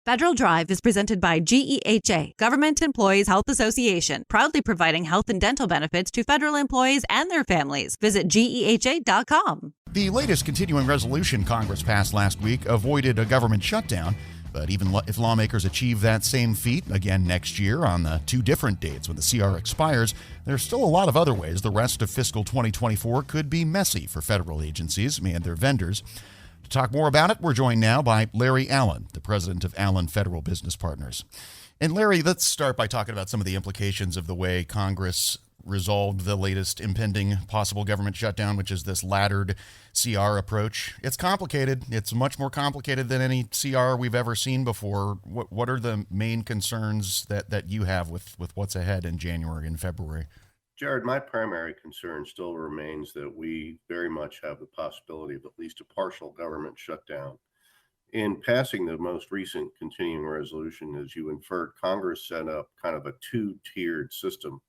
Federal Drive is presented by GEHA, Government Employees Health Association, proudly providing health and dental benefits to federal employees and their families. Visit GEHA.com. The latest continuing resolution Congress passed last week avoided a government shutdown. But even if lawmakers achieve that same feat again next year on the two different dates when the CR expires, there's still a lot of other ways the rest of fiscal 2024 could be messy for federal agencies and their vendors. To talk more about it, we're joined now by Larry Allen, the president of Allen Federal Business Partners. And Larry, let's start by talking about some of the implications of the way Congress resolved the latest impending possible government shutdown, which is this laddered CR approach. It's complicated. It's much more complicated than any CR we've ever seen before. What are the main concerns that you have with what's ahead in January and February? Jared, my primary concern still remains that we very much have the possibility of at least a partial government shutdown. In passing the most recent continuing resolution, as you inferred, Congress set up kind of a two-tiered system.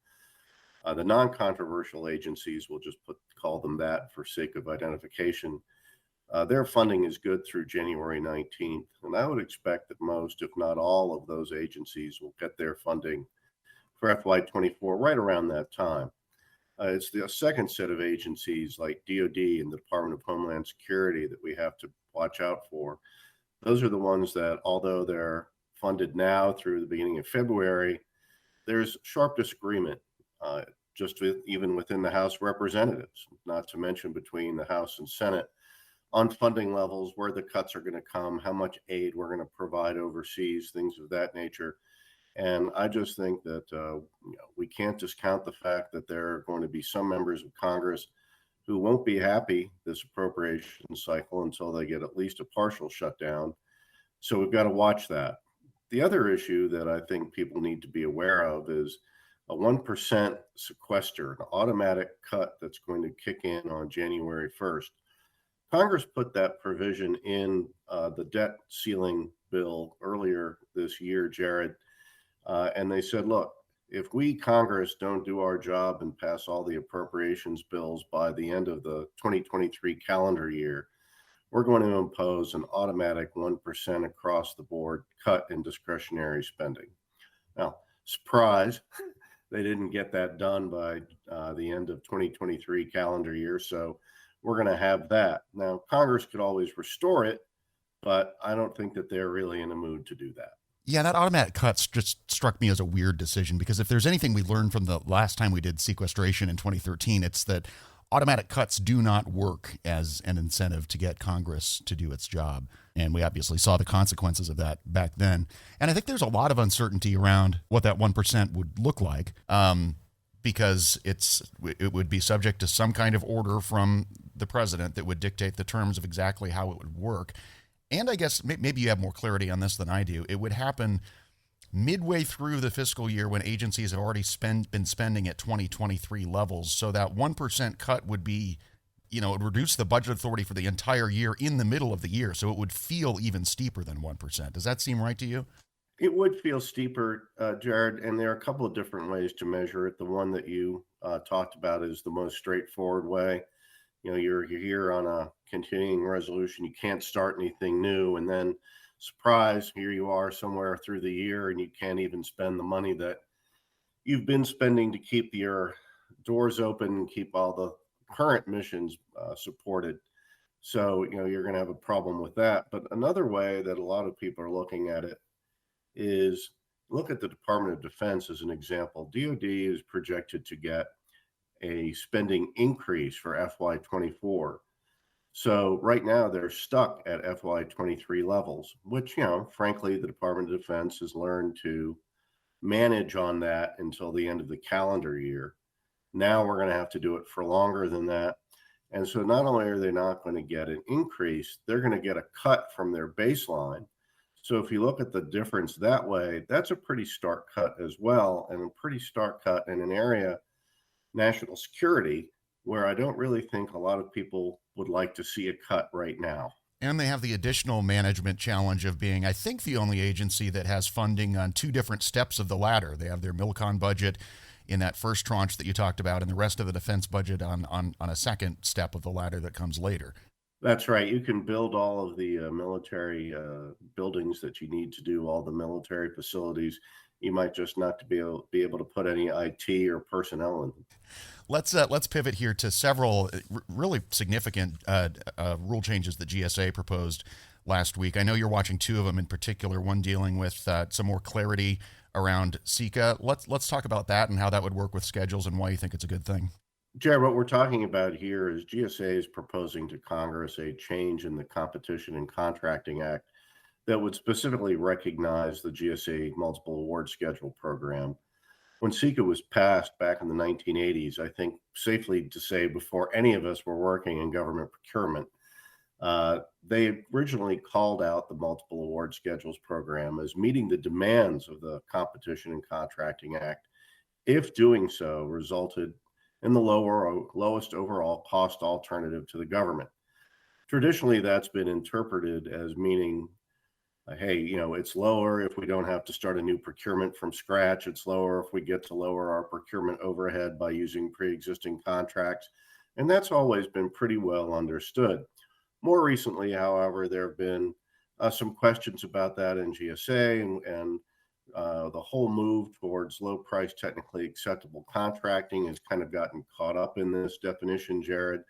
The non-controversial agencies, we'll just call them that for sake of identification, their funding is good through January 19th. And I would expect that most, if not all, of those agencies will get their funding for FY24 right around that time. It's the second set of agencies like DOD and the Department of Homeland Security that we have to watch out for. Those are the ones that, although they're funded now through the beginning of February, there's sharp disagreement even within the House of Representatives, not to mention between the House and Senate, on funding levels, where the cuts are going to come, how much aid we're going to provide overseas, things of that nature. And I just think that we can't discount the fact that there are going to be some members of Congress who won't be happy this appropriation cycle until they get at least a partial shutdown. So we've got to watch that. The other issue that I think people need to be aware of is a 1% sequester, an automatic cut that's going to kick in on January 1st. Congress put that provision in the debt ceiling bill earlier this year, Jared, and they said, look, if we, Congress, don't do our job and pass all the appropriations bills by the end of the 2023 calendar year, we're going to impose an automatic 1% across the board cut in discretionary spending. Now, surprise, they didn't get that done by the end of 2023 calendar year, so we're going to have that. Now, Congress could always restore it, but I don't think that they're really in a mood to do that. Yeah, that automatic cuts just struck me as a weird decision, because if there's anything we learned from the last time we did sequestration in 2013, it's that automatic cuts do not work as an incentive to get Congress to do its job. And we obviously saw the consequences of that back then. And I think there's a lot of uncertainty around what that 1% would look like, because it would be subject to some kind of order from the president that would dictate the terms of exactly how it would work. And I guess maybe you have more clarity on this than I do. It would happen midway through the fiscal year when agencies have already been spending at 2023 levels. So that 1% cut would be, it would reduce the budget authority for the entire year in the middle of the year. So it would feel even steeper than 1%. Does that seem right to you? It would feel steeper, Jared, and there are a couple of different ways to measure it. The one that you talked about is the most straightforward way. You're here on a continuing resolution. You can't start anything new, and then surprise, here you are somewhere through the year and you can't even spend the money that you've been spending to keep your doors open and keep all the current missions supported. So, you're going to have a problem with that. But another way that a lot of people are looking at it is look at the Department of Defense as an example. DOD is projected to get a spending increase for FY24. So right now they're stuck at FY23 levels, which, frankly, the Department of Defense has learned to manage on that until the end of the calendar year. Now we're going to have to do it for longer than that. And so not only are they not going to get an increase, they're going to get a cut from their baseline. So if you look at the difference that way, that's a pretty stark cut as well, and a pretty stark cut in an area, national security, where I don't really think a lot of people would like to see a cut right now. And they have the additional management challenge of being, I think, the only agency that has funding on two different steps of the ladder. They have their MILCON budget in that first tranche that you talked about, and the rest of the defense budget on a second step of the ladder that comes later. That's right. You can build all of the military buildings that you need to do all the military facilities. You might just not to be able to put any IT or personnel in them. Let's pivot here to several really significant rule changes that GSA proposed last week. I know you're watching two of them in particular. One dealing with some more clarity around SECA. Let's talk about that and how that would work with schedules and why you think it's a good thing. Jared, what we're talking about here is GSA is proposing to Congress a change in the Competition and Contracting Act that would specifically recognize the GSA multiple award schedule program. When SECA was passed back in the 1980s, I think safely to say before any of us were working in government procurement, they originally called out the multiple award schedules program as meeting the demands of the Competition and Contracting Act if doing so resulted in the lowest overall cost alternative to the government. Traditionally, that's been interpreted as meaning, hey, it's lower if we don't have to start a new procurement from scratch. It's lower if we get to lower our procurement overhead by using pre-existing contracts. And that's always been pretty well understood. More recently, however, there have been some questions about that in GSA and the whole move towards low price, technically acceptable contracting has kind of gotten caught up in this definition, Jared.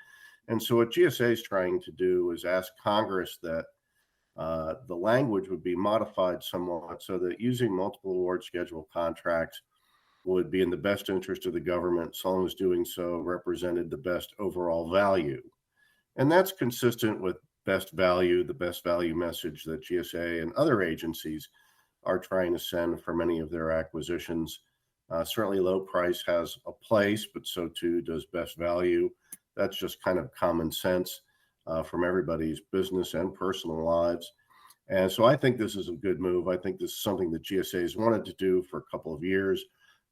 And so what GSA is trying to do is ask Congress that the language would be modified somewhat so that using multiple award schedule contracts would be in the best interest of the government, so long as doing so represented the best overall value. And that's consistent with the best value message that GSA and other agencies are trying to send for many of their acquisitions. Certainly low price has a place, but so too does best value. That's just kind of common sense from everybody's business and personal lives. And so I think this is a good move. I think this is something that GSA has wanted to do for a couple of years.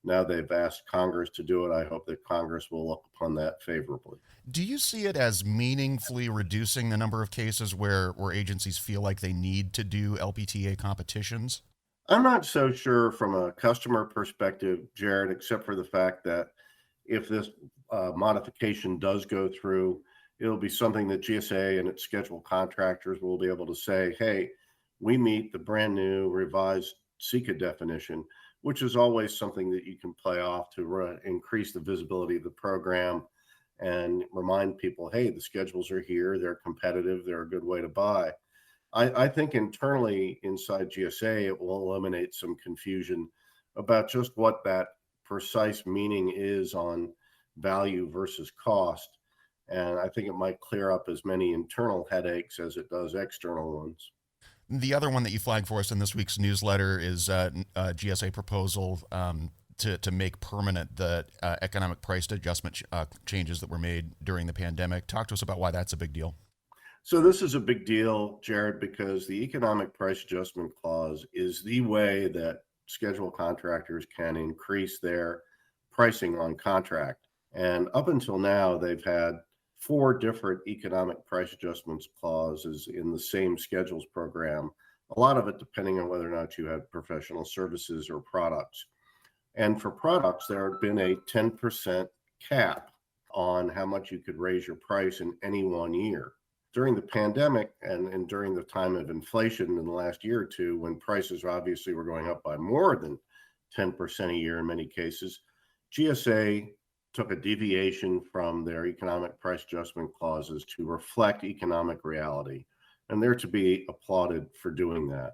Now they've asked Congress to do it. I hope that Congress will look upon that favorably. Do you see it as meaningfully reducing the number of cases where agencies feel like they need to do LPTA competitions? I'm not so sure from a customer perspective, Jared, except for the fact that if this modification does go through, it'll be something that GSA and its scheduled contractors will be able to say, hey, we meet the brand new revised SECA definition, which is always something that you can play off to increase the visibility of the program and remind people, hey, the schedules are here, they're competitive, they're a good way to buy. I think internally inside GSA, it will eliminate some confusion about just what that precise meaning is on value versus cost. And I think it might clear up as many internal headaches as it does external ones. The other one that you flagged for us in this week's newsletter is GSA proposal to make permanent the economic price adjustment changes that were made during the pandemic. Talk to us about why that's a big deal. So this is a big deal, Jared, because the economic price adjustment clause is the way that scheduled contractors can increase their pricing on contract. And up until now, they've had 4 different economic price adjustments clauses in the same schedules program, a lot of it depending on whether or not you have professional services or products. And for products, there had been a 10% cap on how much you could raise your price in any one year. During the pandemic and during the time of inflation in the last year or two, when prices obviously were going up by more than 10% a year in many cases, GSA took a deviation from their economic price adjustment clauses to reflect economic reality, and they're to be applauded for doing that.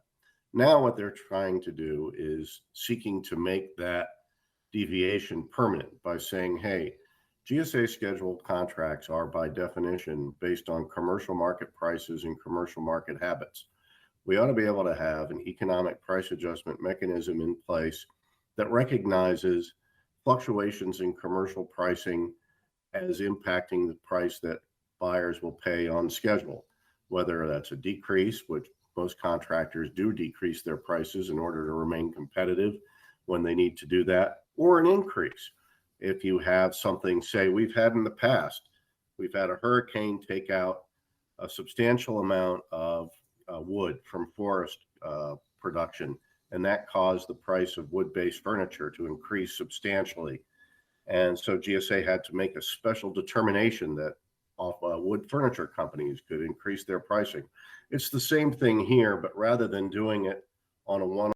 Now what they're trying to do is seeking to make that deviation permanent by saying, hey, GSA scheduled contracts are by definition based on commercial market prices and commercial market habits. We ought to be able to have an economic price adjustment mechanism in place that recognizes fluctuations in commercial pricing as impacting the price that buyers will pay on schedule, whether that's a decrease, which most contractors do decrease their prices in order to remain competitive when they need to do that, or an increase. If you have something, say, we've had in the past, we've had a hurricane take out a substantial amount of wood from forest production, and that caused the price of wood-based furniture to increase substantially. And so GSA had to make a special determination that wood furniture companies could increase their pricing. It's the same thing here, but rather than doing it on a one